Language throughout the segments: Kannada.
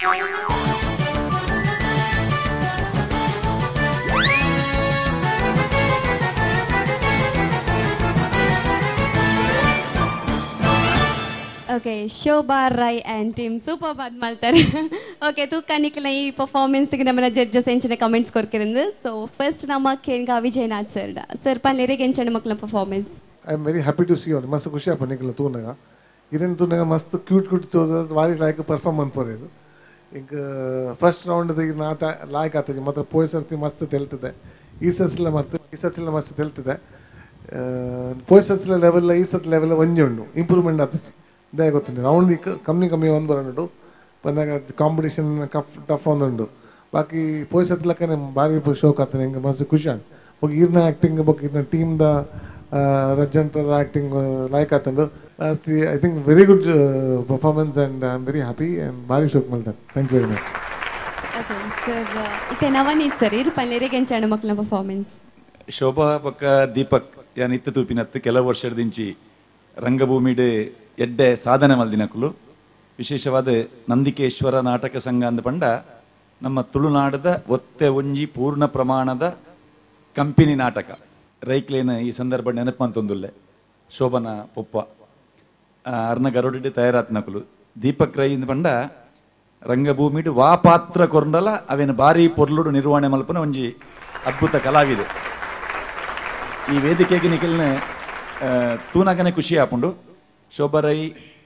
Okay, Shobha, Rai and team super bad maltare. Okay, tu kanikla ee performance ಗೆ ನಮ್ಮನ judges ಎಂಚಿನ comments ಕೊರ್ಕಿರಂದು. So first ನಮ್ಮ ಕೇಂಗ ವಿಜಯನಾಥ್ sir da. Sir ಪನ್ಲೆರೆ ಎಂಚಿನ ಮಕ್ಕಳ performance. I am very happy to see you. ಮಸ್ತ್ ಖುಷಿ ಆಪ ನಿಕಲ ತೂನಗ. ಇದನ್ನ ತೂನಗ ಮಸ್ತ್ ಕ್ಯೂಟ್ ತೋದ ವಾರಿ ಲೈಕ್ ಪರ್ಫಾರ್ಮೆನ್ಸ್ ಪೊರೆದು. ಈಗ ಫಸ್ಟ್ ರೌಂಡ್ ದ ನಾತ ಲೈಕ್ ಆತಜಿ ಮಾತ್ರ ಪೋಯ್ ಸರ್ತಿ ಮಸ್ತ್ ತೆಲ್ತದೆ. ಈ ಸರ್ತಿಲ ಮಸ್ತ್ ತೆಲ್ತದೆ. ಪೋಯ್ ಸರ್ತಿಲ ಲೆವೆಲ್ ಈ ಸರ್ತಿ ಲೆವೆಲ್ ಒಂಜಿ ಉಂಡು ಇಂಪ್ರೂವ್ಮೆಂಟ್ ಆತಜಿ. ದೇ ಗೊತ್ತಿಲ್ಲ ರೌಂಡ್ ಕಮ್ಮಿ ಒಂದು ಬರೋಣ ಬಂದಾಗ ಕಾಂಪಿಟೇಷನ್ ಟಫ್ ಒಂದುಂಡು ಬಾಕಿ ಪೋಯ್ ಸತ್ಲಕ್ಕನೆ ಭಾರಿ ಶೋಕ್ ಆಗ್ತದೆ ಹೆಂಗೆ ಮಸ್ತ್ ಖುಷಿ ಆಗ ಬೊಕ್ಕ ಈರ್ನ ಆ್ಯಕ್ಟಿಂಗ್ ಬೊಕ್ಕ ಈರ್ನ ಟೀಮ್ದ ರಜಂಟರ್ ಆ್ಯಕ್ಟಿಂಗ್ ಲೈಕ್ ಆತಂಡು I think very good performance and I am very happy and ಭಾರಿ ಶೋಕ್ ಮಲ್ತಾನೆ thank you very much sir ಇತ್ತೆ ನವನೀತ್ ಸರ್ ಇರು ಪಲ್ಲೆರೆಗೆ ಎಂಚಾಣ ಮಕ್ಕಳ ಪರ್ಫಾರ್ಮೆನ್ಸ್ ಶೋಭಾ ಪಕ್ಕ ದೀಪಕ್ ಯಾನ್ ಇತ್ತು ತೂಪಿನತ್ತು ಕೆಲವು ವರ್ಷದಿಂಚಿ ರಂಗಭೂಮಿಡ್ ಎಡ್ಡೆ ಸಾಧನೆ ಮಲ್ದಿನಕುಲು ವಿಶೇಷವಾದ ನಂದಿಕೇಶ್ವರ ನಾಟಕ ಸಂಘ ಅಂದ ಪಂಡ ನಮ್ಮ ತುಳುನಾಡದ ಒತ್ತೆ ಒಂಜಿ ಪೂರ್ಣ ಪ್ರಮಾಣದ ಕಂಪನಿ ನಾಟಕ ರೈಕ್ಲೇನ ಈ ಸಂದರ್ಭ ನೆನಪಂತೊಂದುಲ್ಲೆ ಶೋಭನ ಪೊಪ್ಪ ಅರ್ನ ಗರೋಡಿಡ್ ತಯಾರಾತ್ನಕುಲು ದೀಪಕ್ ರೈ ಇಂದ ಪಂಡ ರಂಗಭೂಮಿಡ್ ವಾ ಪಾತ್ರ ಕೊರ್ಂಡಲ ಅವೇನು ಭಾರಿ ಪೊರ್ಲುಡು ನಿರ್ವಹಣೆ ಮಲ್ಪನ ಒಂಜಿ ಅದ್ಭುತ ಕಲಾವಿದೆ ಈ ವೇದಿಕೆಗೆ ನಿಖಿಲ್ನ ತೂನಾಗನೆ ಖುಷಿ ಆಪುಂಡು ಶೋಭಾ ರೈ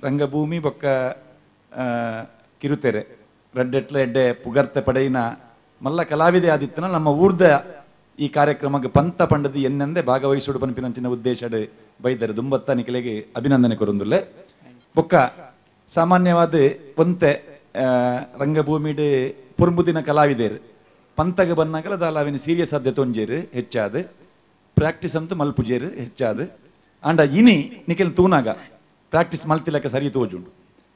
ರಂಗಭೂಮಿ ಬೊಕ್ಕ ಕಿರುತೆರೆ ರಡ್ಡೆಟ್ಲ ಎಡ್ಡೆ ಪುಗರ್ತೆ ಪಡೆಯಿನ ಮಲ್ಲ ಕಲಾವಿದೆ ಆದಿತ್ತನ ನಮ್ಮ ಊರ್ದ ಈ ಕಾರ್ಯಕ್ರಮಕ್ಕೆ ಪಂತ ಪಂಡದಿ ಎನ್ನೆಂದೆ ಭಾಗವಹಿಸುಡು ಪನ್ಪಿನಂಚಿನ ಉದ್ದೇಶಡ್ ಬೈದರೆ ದುಂಬತ್ತ ನಿಖಿಲೆಗೆ ಅಭಿನಂದನೆ ಕೊರೊಂದುಲ್ಲೆ ಬೊಕ್ಕ ಸಾಮಾನ್ಯವಾದ ಒಂತೆ ರಂಗಭೂಮಿಡ್ ಪುರ್ಮುದಿನ ಕಲಾವಿದೇರು ಪಂತಗೆ ಬನ್ನಾಗಲ ದಾಲಾವಿನ ಸೀರಿಯಸ್ ಆದ್ಯತೆ ಒಂಜೇರು ಹೆಚ್ಚಾದ ಪ್ರಾಕ್ಟೀಸ್ ಅಂತೂ ಮಲ್ಪುಜೇರು ಹೆಚ್ಚಾದ ಆಂಡ ಇನಿ ನಿಖಿಲ್ ತೂನಾಗ ಪ್ರಾಕ್ಟೀಸ್ ಮಲ್ತಿಲಕ್ಕ ಸರಿ ತೋಜುಂಡು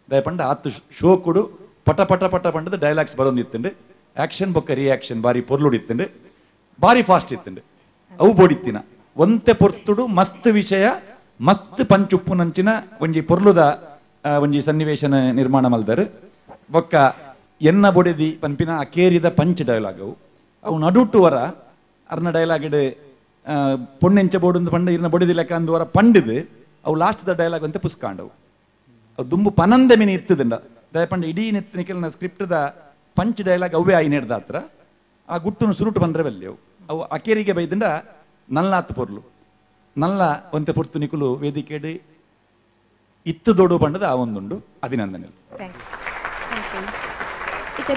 ದಯಪಂಡ ಆತು ಶೋಕುಡು ಪಟ ಪಟ ಪಟ ಪಂಡದ ಡೈಲಾಗ್ಸ್ ಬರೋಂದಿತ್ತಂಡು ಆಕ್ಷನ್ ಬೊಕ್ಕ ರಿಯಾಕ್ಷನ್ ಬಾರಿ ಪೊರ್ಲುಡಿತ್ತಂಡು ಬಾರಿ ಫಾಸ್ಟ್ ಇತ್ತಂಡು ಅವು ಬೋಡಿತ್ತಿನ ಒಂತೆ ಪೊರ್ತುಡು ಮಸ್ತ್ ವಿಷಯ ಮಸ್ತ್ ಪಂಚುಪ್ಪು ನಂಚಿನ ಒಂಜಿ ಪೊರ್ಲುದ ಒಂಜಿ ಸನ್ನಿವೇಶನ ನಿರ್ಮಾಣ ಮಲ್ದರು ಬೊಕ್ಕ ಎನ್ನ ಬೊಡೆದಿ ಪನ್ಪಿನ ಅಕೇರಿದ ಪಂಚ್ ಡೈಲಾಗ್ ಅವು ನಡುಟುವರ ಅರ್ನ ಡೈಲಾಗ್ ಪೊಣ್ಣೆಂಚ ಬೋಡು ಪಂಡ ಇರ್ನ ಬೊಡೆದಿ ಲೆಕ್ಕ ಅಂದುವರ ಪಂಡಿದು ಅವು ಲಾಸ್ಟ್ ದ ಡೈಲಾಗ್ ಅಂತ ಪುಸ್ಕಾಂಡವು ಅವು ದುಂಬು ಪನಂದೆ ಮಿನಿ ಇತ್ತದಂಡ ದಯಪಂಡ ಇಡೀ ನಿಖಿಲ್ನ ಸ್ಕ್ರಿಪ್ಟ್ದ ಪಂಚ್ ಡೈಲಾಗ್ ಅವೇ ಆಯಿ ನೆಡ್ದ ಹತ್ರ ಆ ಗುಟ್ಟುನು ಸುರುಟು ಬಂದ್ರೆ ಬಲ್ಲಿ ಅವು ಅಕೇರಿಗೆ ಬೈದಂಡ ನಲ್ಲಾತ್ ಪೊರ್ಲು ನಲ್ಲ ಒಂತೆ ಪೊರ್ತು ನಿಖುಲು ವೇದಿಕೆಡ್ ಇತ್ತು ದೊಡ್ಡು ಪಂಡದ ಆ ಒಂದುಂಡು ಅಭಿನಂದನೆ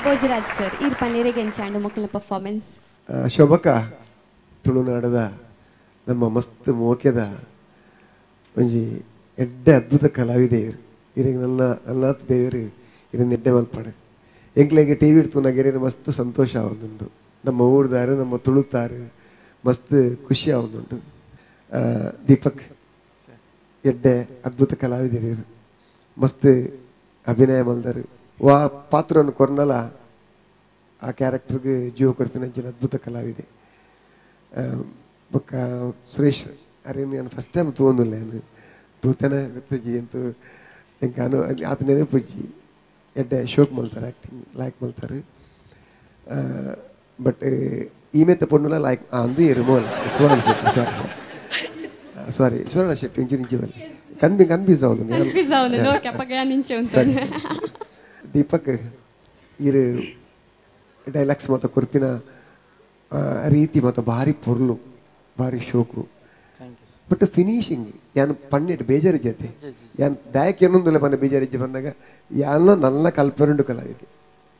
ಭೋಜರಾಜ್ ಸರ್ ಈ ಪನ್ನೆರೆಗೆ ಎಂಚಾಂಡು ಮಕ್ಕಳ ಪರ್ಫಾರ್ಮೆನ್ಸ್ ಶೋಭಕ ತುಳುನಾಡದ ನಮ್ಮ ಮಸ್ತ್ ಮೋಕ್ಯದ ಒಂಜಿ ಎಡ್ಡೆ ಅದ್ಭುತ ಕಲಾವಿದೆ ಇರಿಗೆ ನಲ್ಲಾತ್ ದೇವರು ಇದನ್ನ ಎಡ್ಡೆ ಮಲ್ಪಡೆ ಎಂಕ್ಲೆಗೆ ಟಿ ವಿ ಇಡ್ತುನಾಗೆರೆ ಮಸ್ತ್ ಸಂತೋಷ ಆವೊಂದುಂಡು ನಮ್ಮ ಊರ್ದಾರು ನಮ್ಮ ತುಳುತ್ತಾರೆ ಮಸ್ತ್ ಖುಷಿ ಆವೊಂದುಂಡು ದೀಪಕ್ ಎಡ್ಡೆ ಅದ್ಭುತ ಕಲಾವಿದರು ಮಸ್ತ್ ಅಭಿನಯ ಮಲ್ದರು ವಾ ಪಾತ್ರವನ್ನು ಕೊರ್ನಲ ಆ ಕ್ಯಾರೆಕ್ಟರ್ಗೆ ಜೀವ ಕೊರ್ಪಿನಂಚಿನ ಅದ್ಭುತ ಕಲಾವಿದೆ ಬೊಕ್ಕ ಸುರೇಶ್ ಅರೆ ನಾನು ಫಸ್ಟ್ ಟೈಮ್ ತೂಂದಿಲ್ಲ ನಾನು ತೂತನ ಗೊತ್ತಜಿ ಅಂತೂ ಎಂಕಾನು ಆತ ನೆನಪುಜ್ಜಿ ಎಡ್ಡೆ ಶೋಕ್ ಮಲ್ತಾರೆ ಆ್ಯಕ್ಟಿಂಗ್ ಲೈಕ್ ಮಲ್ತಾರೆ ಬಟ್ ಈಮೆತ್ತ ಪೊಣ್ಣುಲ ಲೈಕ್ ಅಂದು ಇರುಮೋಲ ಸುವರ್ಣ ಶೆಟ್ಟಿ ಸಾರಿ ಸುವರ್ಣ ಶೆಟ್ಟಿ ಇಂಚು ಬಲ್ಲಿ ಕನ್ಫ್ಯೂಸ್ ದೀಪಕ್ ಇರು ಡೈಲಾಗ್ಸ್ ಮತ್ತು ಕೊರ್ಪಿನ ರೀತಿ ಮತ್ತು ಭಾರಿ ಪೊರ್ಲು ಭಾರಿ ಶೋಕು ಬಟ್ ಫಿನಿಶಿಂಗ್ ಯಾನ್ ಪನ್ನೆಟ್ ಬೇಜಾರಿಜ್ಜತೆ ಯಾನ್ ದಾಯಕ್ ಏನೊಂದುಲ್ಲ ಪನ್ನ ಬೇಜಾರಿಜ್ಜೆ ಬಂದಾಗ ಯಾನ ನನ್ನ ಕಲ್ಪೆರುಂಡು ಕಲಾವಿದೆ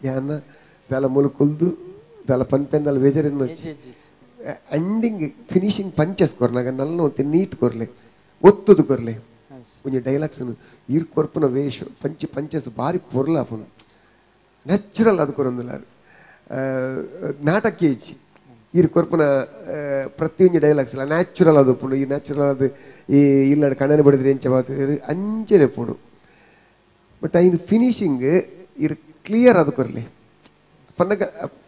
ಯಾನ ದಾಲ ಮುಲುಕುಲ್ದು ದಾಲ ಪನ್ಪೆಂದಲ ಬೇಜಾರಿನ ಎಂಡಿಂಗ್ ಫಿನಿಶಿಂಗ್ ಪಂಚಸ್ ಕೊರ್ನಾಗ ನಲ್ಲ ಒಂತೆ ನೀಟ್ ಕೊರ್ಲೆ ಒತ್ತುದು ಕೊರ್ಲೆ ಒಂಜಿ ಡೈಲಾಗ್ಸ್ ಈರ್ ಕೊರ್ಪುನ ವೇಷ ಪಂಚಸ್ ಭಾರಿ ಪೊರ್ಲ ಪುನ ನ್ಯಾಚುರಲ್ ಅದು ಕೊರೊಂದುಲ್ಲ ನಾಟಕ ಇಜ್ಜಿ ಈರ್ ಕೊರ್ಪುನ ಪ್ರತಿಯೊಂದು ಡೈಲಾಗ್ಸ್ ಎಲ್ಲ ನ್ಯಾಚುರಲ್ ಅದು ಪುಂಡು ಈ ನ್ಯಾಚುರಲ್ ಅದು ಈ ಇಲ್ಲ ಕಣ್ಣನೆ ಬಡಿದ್ರೆ ಎಂಚ ಬಾತು ಅಂಚನೆ ಪುಂಡು ಬಟ್ ಐನು ಫಿನಿಶಿಂಗ್ ಇರ್ ಕ್ಲಿಯರ್ ಅದು ಕೊರ್ಲೆ ಪನ್ನಗ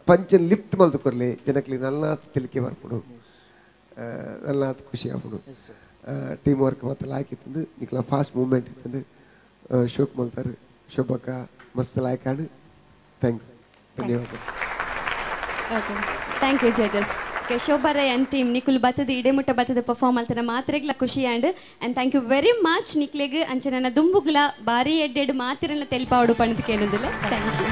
ಪಂಚನ್ ಲಿಫ್ಟ್ ಮಲ್ದು ಕೊರ್ಲೆ ಜನಕ್ಲಿ ನಲ್ನಾತ್ ತಿಲಿಕೆ ಬರ್ಪುಡು ನಲ್ನಾತ್ ಖುಷಿ ಆಪುಡು ಟೀಮ್ ವರ್ಕ್ ಮತ್ತೆ ಲಾಯ್ಕಿತ್ತು ನಿಕ್ಲ ಫಾಸ್ಟ್ ಮೂವ್ಮೆಂಟ್ ಇತ್ತು ಶೋಕ್ ಮಲ್ತಾರೆ ಶೋಭಕ್ಕ ಮಸ್ತ್ ಲಾಯ್ಕಾಡು ಥ್ಯಾಂಕ್ಸ್ ಧನ್ಯವಾದ. Okay thank you judges. Okay Shobha Rai and team ನಿಕುಲ್ ಬತ್ತದ ಇಡೆಮುಟ್ಟ ಬತ್ತದ ಪರ್ಫಾರ್ಮ್ ಅಲ್ತನ ಮಾತ್ರೆಗ್ಲ ಖುಷಿ and thank you very much ನಿಕ್ಲೆಗ್ ಅಂಚೆ ನನ್ನ ದುಂಬುಗ್ಲ ಬಾರಿ ಎಡ್ಡೆಡ್ ಮಾತಿರನ್ನ ತೆಲ್ಪಾವಡು ಪಣದ ಕೇಳುದಿಲ್ಲ. Thank you.